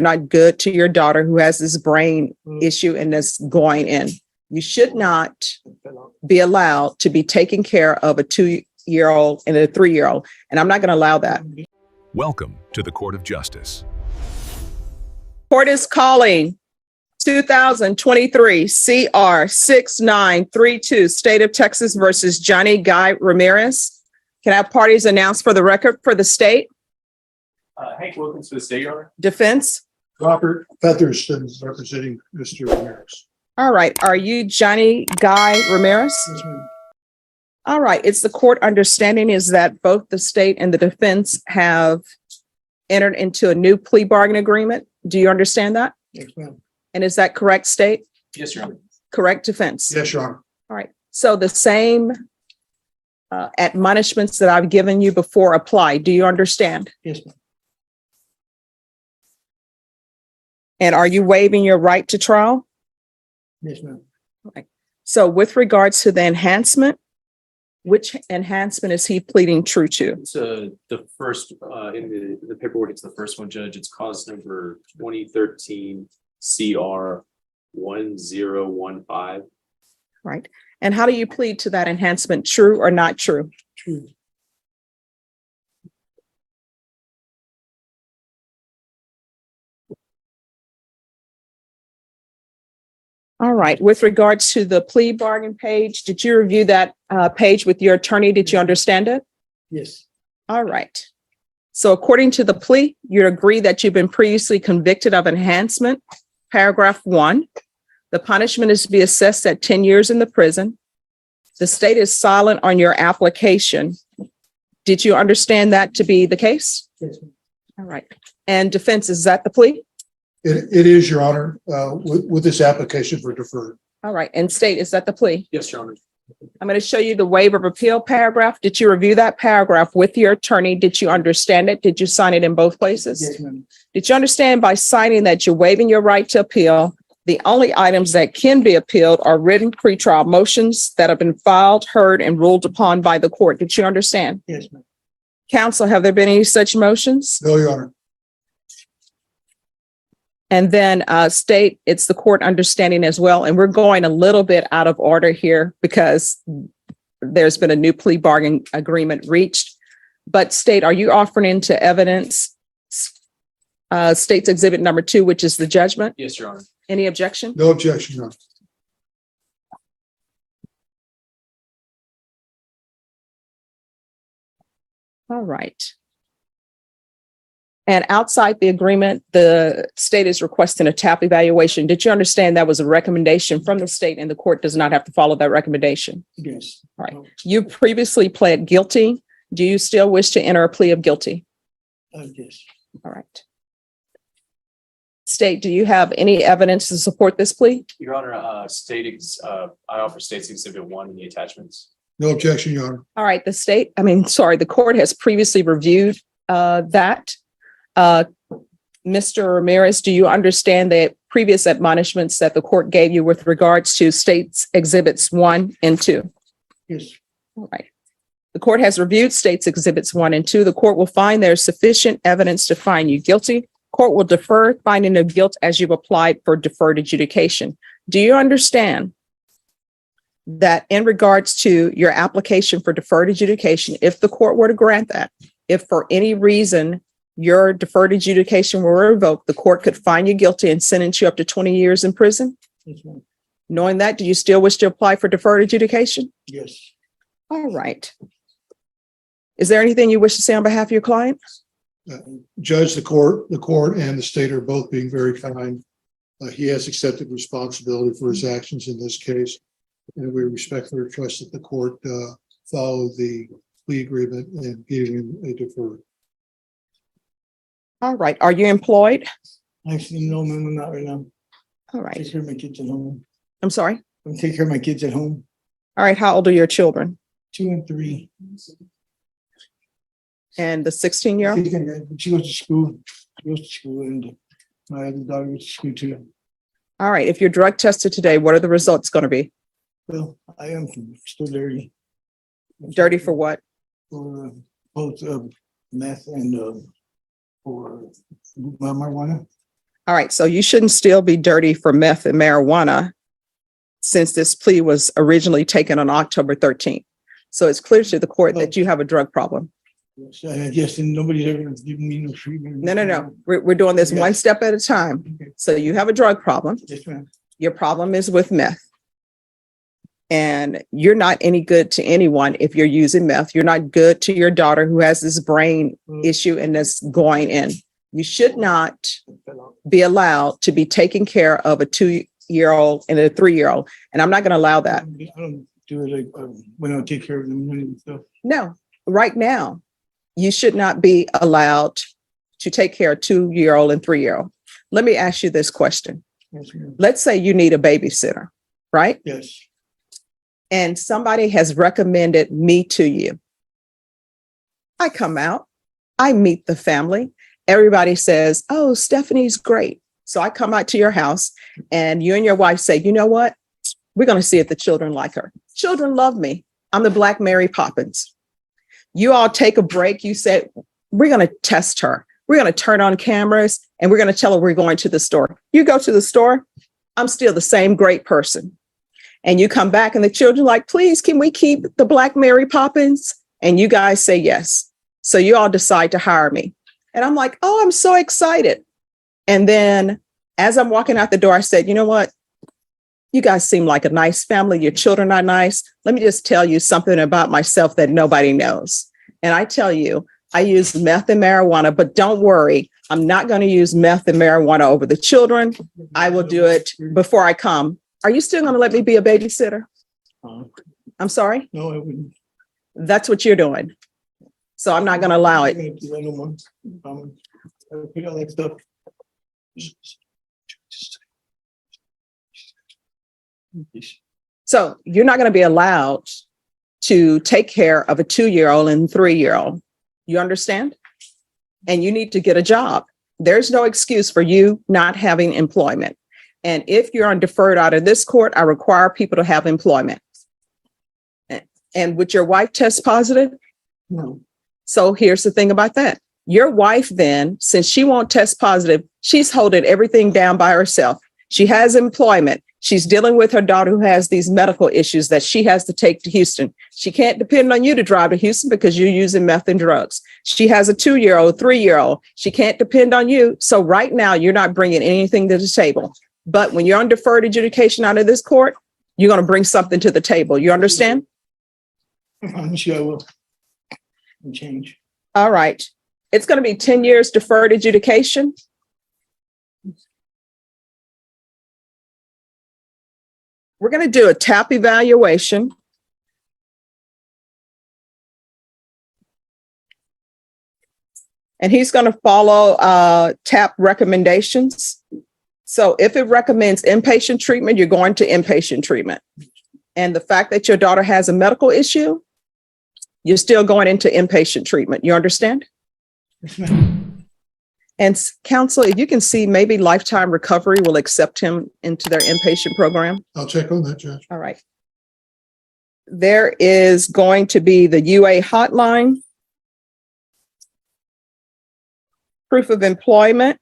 not good to your daughter who has this brain issue and is going in. You should not be allowed to be taking care of a 2-year-old and a 3-year-old. And I'm not going to allow that. Welcome to the Court of Justice. Court is calling 2023 CR 6932, State of Texas versus Johnny Guy Ramirez. Can I have parties announced for the record for the state? Hank Wilkins for the state, Your Honor. Defense? Robert Featherston representing Mr. Ramirez. All right. Are you Johnny Guy Ramirez? Yes, ma'am. All right. It's the court understanding is that both the state and the defense have entered into a new plea bargain agreement. Do you understand that? Yes, ma'am. And is that correct, state? Yes, Your Honor. Correct, defense? Yes, Your Honor. All right. So the same admonishments that I've given you before apply. Do you understand? Yes, ma'am. And are you waiving your right to trial? Yes, ma'am. So with regards to the enhancement, which enhancement is he pleading true to? It's the first in the paperwork. It's the first one, Judge. It's cause number 2013 CR 1015. Right. And how do you plead to that enhancement? True or not true? True. All right. With regards to the plea bargain page, did you review that page with your attorney? Did you understand it? Yes. All right. So according to the plea, you agree that you've been previously convicted of enhancement. Paragraph 1, the punishment is to be assessed at 10 years in the prison. The state is silent on your application. Did you understand that to be the case? Yes, ma'am. All right. And defense, is that the plea? It is, Your Honor, with this application for deferred. All right. And state, is that the plea? Yes, Your Honor. I'm going to show you the waiver of appeal paragraph. Did you review that paragraph with your attorney? Did you understand it? Did you sign it in both places? Yes, ma'am. Did you understand by signing that you're waiving your right to appeal? The only items that can be appealed are written pretrial motions that have been filed, heard, and ruled upon by the court. Did you understand? Yes, ma'am. Counsel, have there been any such motions? No, Your Honor. And then state, it's the court understanding as well. And we're going a little bit out of order here because there's been a new plea bargain agreement reached. But state, are you offering into evidence state's exhibit number 2, which is the judgment? Yes, Your Honor. Any objection? No objection, Your Honor. All right. And outside the agreement, the state is requesting a TAP evaluation. Did you understand that was a recommendation from the state and the court does not have to follow that recommendation? Yes. All right. You previously pled guilty. Do you still wish to enter a plea of guilty? Yes. All right. State, do you have any evidence to support this plea? Your Honor, I offer state's exhibit 1 in the attachments. No objection, Your Honor. All right. The court has previously reviewed that. Mr. Ramirez, do you understand the previous admonishments that the court gave you with regards to states exhibits 1 and 2? Yes. All right. The court has reviewed states exhibits 1 and 2. The court will find there's sufficient evidence to find you guilty. Court will defer finding of guilt as you've applied for deferred adjudication. Do you understand that in regards to your application for deferred adjudication, if the court were to grant that, if for any reason your deferred adjudication were revoked, the court could find you guilty and sentence you up to 20 years in prison? Yes, ma'am. Knowing that, do you still wish to apply for deferred adjudication? Yes. All right. Is there anything you wish to say on behalf of your client? Judge, the court and the state are both being very kind. He has accepted responsibility for his actions in this case, and we respectfully request that the court follow the plea agreement and give him a deferred. All right. Are you employed? Actually, no, ma'am, I'm not right now. All right. Take care of my kids at home. I'm sorry. I'm taking care of my kids at home. All right. How old are your children? 2 and 3. And the 16-year-old? She goes to school. She goes to school, and my other daughter goes to school too. All right. If you're drug tested today, what are the results going to be? Well, I am still dirty. Dirty for what? For both meth and for marijuana. All right, so you shouldn't still be dirty for meth and marijuana since this plea was originally taken on October 13th. So it's clear to the court that you have a drug problem. Yes, I guess nobody's ever given me no treatment. No. We're doing this one step at a time. Okay. So you have a drug problem. Yes, ma'am. Your problem is with meth. And you're not any good to anyone if you're using meth. You're not good to your daughter who has this brain issue and that's going in. You should not be allowed to be taking care of a 2-year-old and a 3-year-old. And I'm not going to allow that. I don't do it like when I take care of them and stuff. No, right now, you should not be allowed to take care of 2-year-old and 3-year-old. Let me ask you this question. Yes, ma'am. Let's say you need a babysitter, right? Yes. And somebody has recommended me to you. I come out, I meet the family. Everybody says, oh, Stephanie's great. So I come out to your house and you and your wife say, you know what? We're going to see if the children like her. Children love me. I'm the Black Mary Poppins. You all take a break. You said, we're going to test her. We're going to turn on cameras and we're going to tell her we're going to the store. You go to the store. I'm still the same great person. And you come back and the children are like, please, can we keep the Black Mary Poppins? And you guys say yes. So you all decide to hire me. And I'm like, oh, I'm so excited. And then as I'm walking out the door, I said, you know what? You guys seem like a nice family. Your children are nice. Let me just tell you something about myself that nobody knows. And I tell you, I use meth and marijuana, but don't worry. I'm not going to use meth and marijuana over the children. I will do it before I come. Are you still going to let me be a babysitter? I'm sorry? No, I wouldn't. That's what you're doing. So I'm not going to allow it. I don't want. I pick all that stuff. So you're not going to be allowed to take care of a 2-year-old and 3-year-old. You understand? And you need to get a job. There's no excuse for you not having employment. And if you're on deferred out of this court, I require people to have employment. And would your wife test positive? No. So here's the thing about that. Your wife then, since she won't test positive, she's holding everything down by herself. She has employment. She's dealing with her daughter who has these medical issues that she has to take to Houston. She can't depend on you to drive to Houston because you're using meth and drugs. She has a 2-year-old, 3-year-old. She can't depend on you. So right now, you're not bringing anything to the table. But when you're on deferred adjudication out of this court, you're going to bring something to the table. You understand? I'm sure I will. And change. All right. It's going to be 10 years deferred adjudication. We're going to do a TAP evaluation. And he's going to follow TAP recommendations. So if it recommends inpatient treatment, you're going to inpatient treatment. And the fact that your daughter has a medical issue, you're still going into inpatient treatment. You understand? Yes, ma'am. And counsel, if you can see, maybe Lifetime Recovery will accept him into their inpatient program. I'll check on that, Judge. All right. There is going to be the UA hotline, proof of employment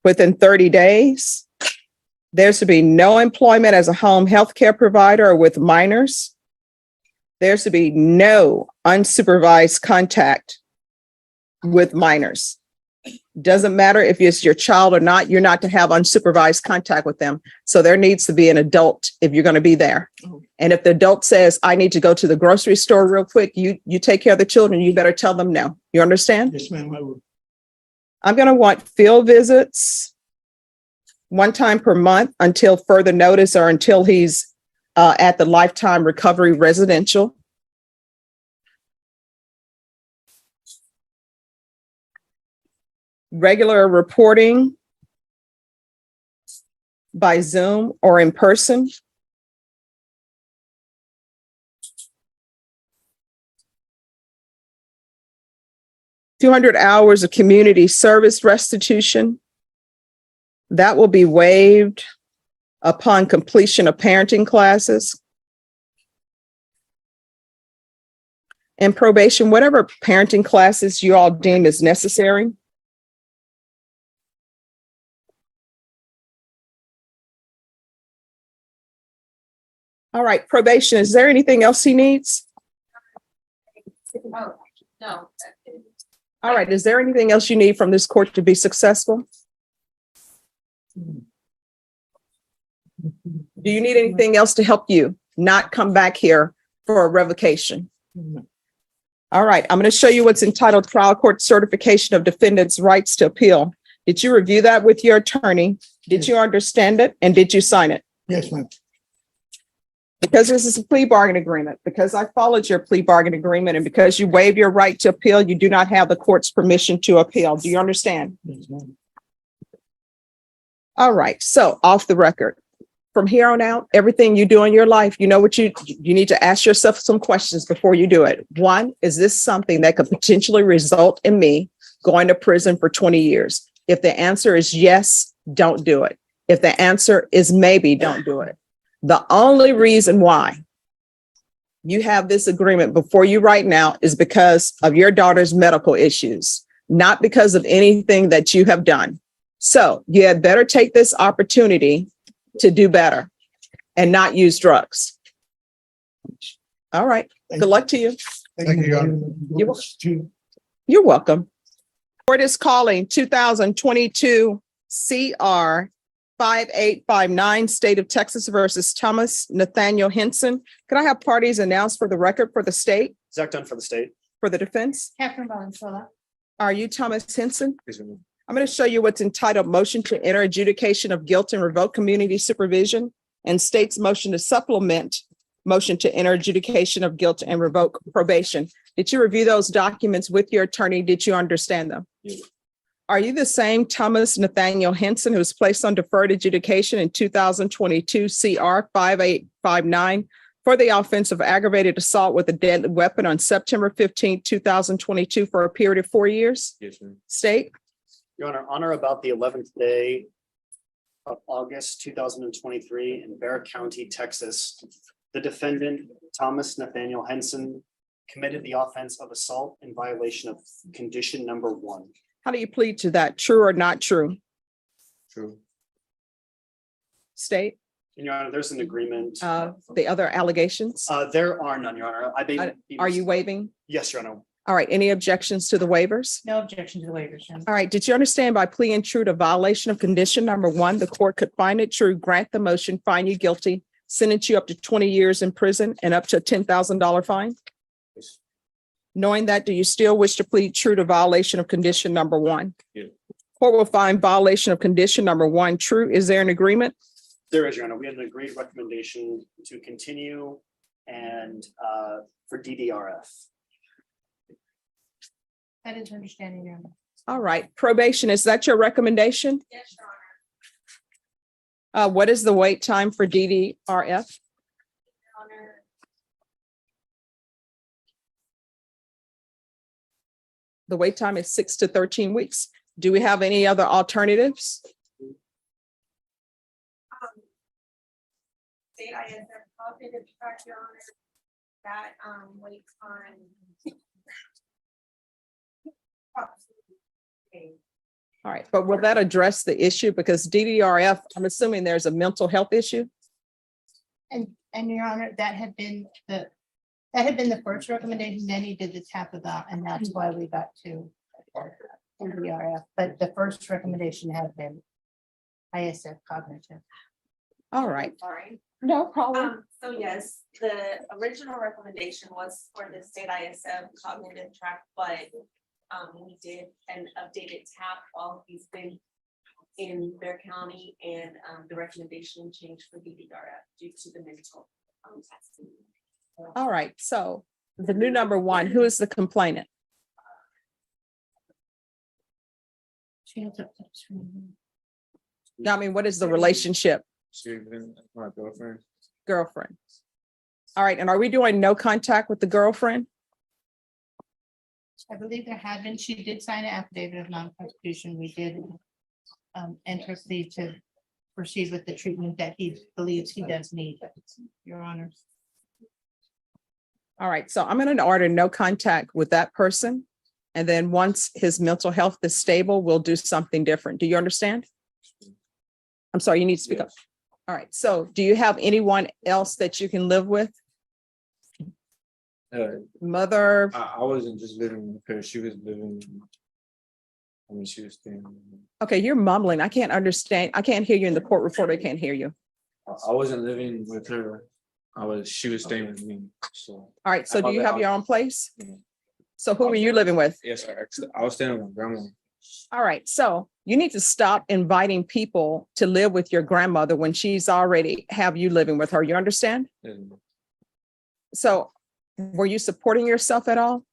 within 30 days. There's to be no employment as a home health care provider or with minors. There's to be no unsupervised contact with minors. Doesn't matter if it's your child or not, you're not to have unsupervised contact with them. So there needs to be an adult if you're going to be there. And if the adult says, I need to go to the grocery store real quick, you take care of the children, you better tell them no. You understand? Yes, ma'am, I will. I'm going to want field visits 1 time per month until further notice or until he's at the Lifetime Recovery Residential. Regular reporting by Zoom or in person. $200 hours of community service restitution. That will be waived upon completion of parenting classes. And probation, whatever parenting classes you all deem is necessary. All right, probation, is there anything else he needs? Oh, no. All right, is there anything else you need from this court to be successful? Do you need anything else to help you not come back here for a revocation? All right, I'm going to show you what's entitled Trial Court Certification of Defendants' Rights to Appeal. Did you review that with your attorney? Did you understand it? And did you sign it? Yes, ma'am. Because this is a plea bargain agreement, because I followed your plea bargain agreement, and because you waive your right to appeal, you do not have the court's permission to appeal. Do you understand? Yes, ma'am. All right, so off the record. From here on out, everything you do in your life, you know what you need to ask yourself some questions before you do it. One, is this something that could potentially result in me going to prison for 20 years? If the answer is yes, don't do it. If the answer is maybe, don't do it. The only reason why you have this agreement before you right now is because of your daughter's medical issues, not because of anything that you have done. So you had better take this opportunity to do better and not use drugs. All right. Good luck to you. Thank you, Your Honor. You're welcome. Court is calling 2022 CR 5859, State of Texas versus Thomas Nathaniel Henson. Can I have parties announced for the record for the state, Zach Dunn for the state. for the defense? Catherine Valenzuela. Are you Thomas Henson? I'm going to show you what's entitled Motion to Enter Adjudication of Guilt and Revoke Community Supervision, and state's motion to supplement motion to enter adjudication of guilt and revoke probation. Did you review those documents with your attorney? Did you understand them? Yeah. Are you the same Thomas Nathaniel Henson who was placed on deferred adjudication in 2022 CR 5859 for the offense of aggravated assault with a deadly weapon on September 15, 2022 for a period of 4 years? Yes, ma'am. State? Your Honor, about the 11th day of August 2023 in Bear County, Texas, the defendant, Thomas Nathaniel Henson, committed the offense of assault in violation of condition number 1. How do you plead to that? True or not true? True. State? And Your Honor, there's an agreement. The other allegations? There are none, Your Honor. Are you waiving? Yes, Your Honor. All right. Any objections to the waivers? No objection to the waivers. All right. Did you understand by pleading true to violation of condition number 1, the court could find it true, grant the motion, find you guilty, sentence you up to 20 years in prison and up to a $10,000 fine? Yes. Knowing that, do you still wish to plead true to violation of condition number 1? Yeah. Court will find violation of condition number 1 true. Is there an agreement? There is, Your Honor. We had an agreed recommendation to continue and for DDRF. That is understanding, Your Honor. All right. Probation, is that your recommendation? Yes, Your Honor. What is the wait time for DDRF? Honor. The wait time is 6 to 13 weeks. Do we have any other alternatives? State ISF cooperative track, Your Honor. That wait time. All right, but will that address the issue? Because DDRF, I'm assuming there's a mental health issue. And Your Honor, that had been the first recommendation. Then he did the tap about, and that's why we got to DRF. But the first recommendation had been ISF cognitive. All right. Sorry. No problem. So yes, the original recommendation was for the state ISM cognitive track, but we did an updated tap while he's been in Bear County, and the recommendation changed for DDRF due to the mental testing. All right, so the new number 1, who is the complainant? I mean, what is the relationship? She's been my girlfriend. Girlfriend. All right, and are we doing no contact with the girlfriend? I believe there had been, she did sign an affidavit of non-prosecution. We did enter a plea to proceed with the treatment that he believes he does need, Your Honor. All right, so I'm going to order no contact with that person. And then once his mental health is stable, we'll do something different. Do you understand? I'm sorry, you need to speak up. All right. So do you have anyone else that you can live with? Mother? I wasn't just living with her, she was living. She was staying. Okay, you're mumbling. I can't understand. I can't hear you in the court report. I can't hear you. I wasn't living with her. She was staying with me, so. All right. So do you have your own place? Yeah. So who were you living with? Yes, I was staying with my grandma. All right. So you need to stop inviting people to live with your grandmother when she's already have you living with her. You understand? And So were you supporting yourself at all?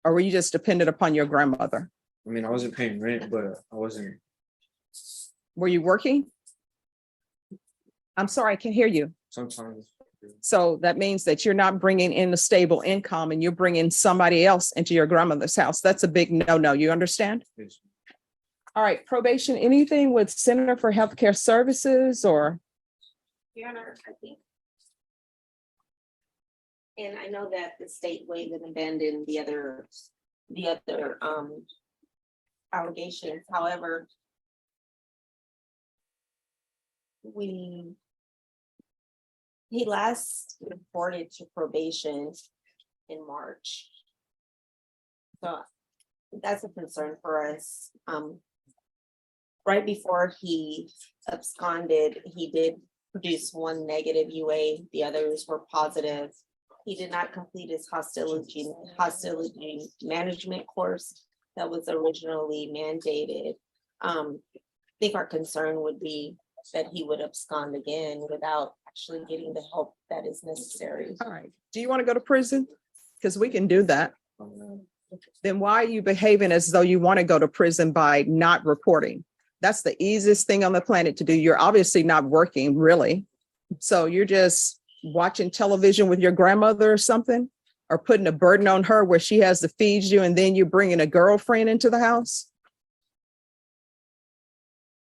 Or were you just dependent upon your grandmother? I mean, I wasn't paying rent, but I wasn't. Were you working? I'm sorry, I can't hear you. Sometimes. So that means that you're not bringing in a stable income and you're bringing somebody else into your grandmother's house. That's a big no-no. You understand? Yes. All right, probation, anything with Center for Healthcare Services or? Your Honor, I think. And I know that the state waived and abandoned the other allegations, however. He last reported to probation in March. So that's a concern for us. Right before he absconded, he did produce one negative UA, the others were positive. He did not complete his hostility management course that was originally mandated. I think our concern would be that he would abscond again without actually getting the help that is necessary. All right, do you want to go to prison? Because we can do that. Then why are you behaving as though you want to go to prison by not reporting? That's the easiest thing on the planet to do. You're obviously not working, really. So you're just watching television with your grandmother or something, or putting a burden on her where she has to feed you and then you're bringing a girlfriend into the house.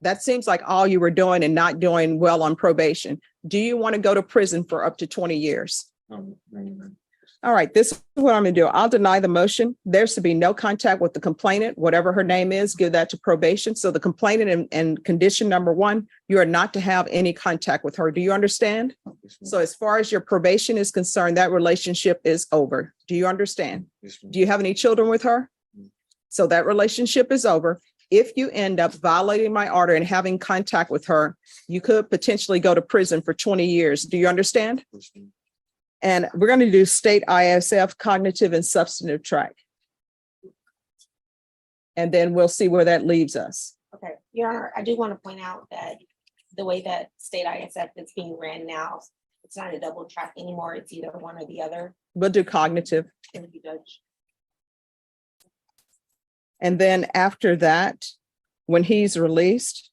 That seems like all you were doing and not doing well on probation. Do you want to go to prison for up to 20 years? All right, this is what I'm going to do. I'll deny the motion. There's to be no contact with the complainant, whatever her name is, give that to probation. So the complainant and condition number 1, you are not to have any contact with her. Do you understand? So as far as your probation is concerned, that relationship is over. Do you understand? Do you have any children with her? So that relationship is over. If you end up violating my order and having contact with her, you could potentially go to prison for 20 years. Do you understand? And we're going to do state ISF, cognitive and substantive track. And then we'll see where that leaves us. Okay, Your Honor, I do want to point out that the way that state ISF is being ran now, it's not a double track anymore. It's either one or the other. We'll do cognitive. Thank you, Judge. And then after that, when he's released,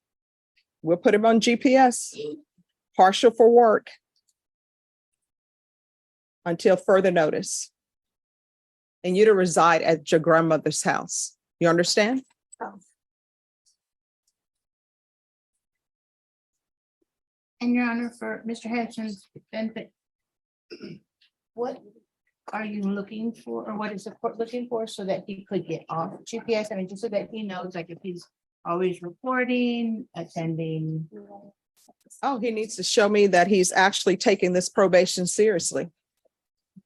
we'll put him on GPS, partial for work, until further notice. And you to reside at your grandmother's house. You understand? And Your Honor, for Mr. Henson's benefit, what are you looking for, or what is the court looking for so that he could get off GPS? I mean, just so that he knows, like, if he's always reporting, attending. Oh, he needs to show me that he's actually taking this probation seriously.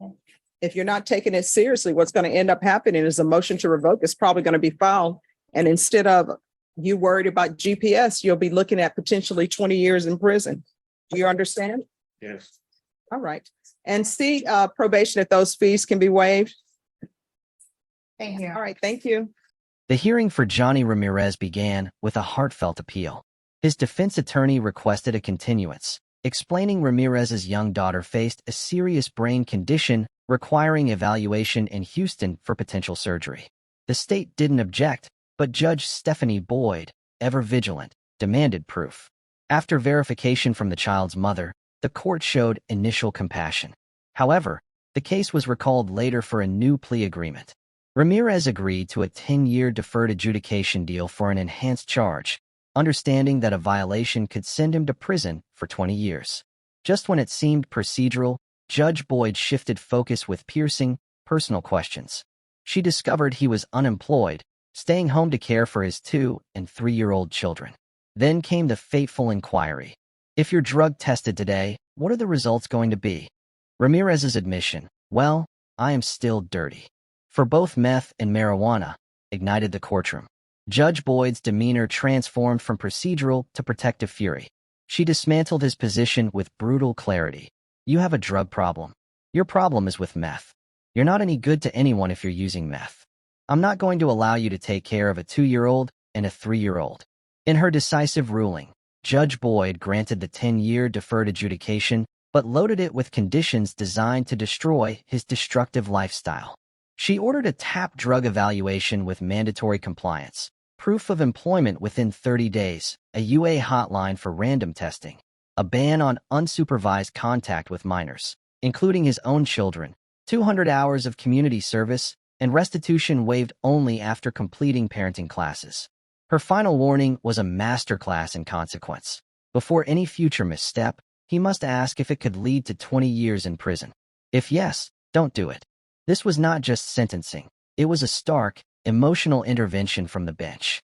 Okay. If you're not taking it seriously, what's going to end up happening is a motion to revoke is probably going to be filed. And instead of you worried about GPS, you'll be looking at potentially 20 years in prison. Do you understand? Yes. All right. And see probation if those fees can be waived. Thank you. All right. Thank you. The hearing for Johnny Ramirez began with a heartfelt appeal. His defense attorney requested a continuance, explaining Ramirez's young daughter faced a serious brain condition requiring evaluation in Houston for potential surgery. The state didn't object, but Judge Stephanie Boyd, ever vigilant, demanded proof. After verification from the child's mother, the court showed initial compassion. However, the case was recalled later for a new plea agreement. Ramirez agreed to a 10-year deferred adjudication deal for an enhanced charge, understanding that a violation could send him to prison for 20 years. Just when it seemed procedural, Judge Boyd shifted focus with piercing, personal questions. She discovered he was unemployed, staying home to care for his 2- and 3-year-old children. Then came the fateful inquiry. If you're drug tested today, what are the results going to be? Ramirez's admission, well, I am still dirty. For both meth and marijuana, ignited the courtroom. Judge Boyd's demeanor transformed from procedural to protective fury. She dismantled his position with brutal clarity. You have a drug problem. Your problem is with meth. You're not any good to anyone if you're using meth. I'm not going to allow you to take care of a 2-year-old and a 3-year-old. In her decisive ruling, Judge Boyd granted the 10-year deferred adjudication, but loaded it with conditions designed to destroy his destructive lifestyle. She ordered a TAP drug evaluation with mandatory compliance, proof of employment within 30 days, a UA hotline for random testing, a ban on unsupervised contact with minors, including his own children, 200 hours of community service, and restitution waived only after completing parenting classes. Her final warning was a masterclass in consequence. Before any future misstep, he must ask if it could lead to 20 years in prison. If yes, don't do it. This was not just sentencing. It was a stark, emotional intervention from the bench.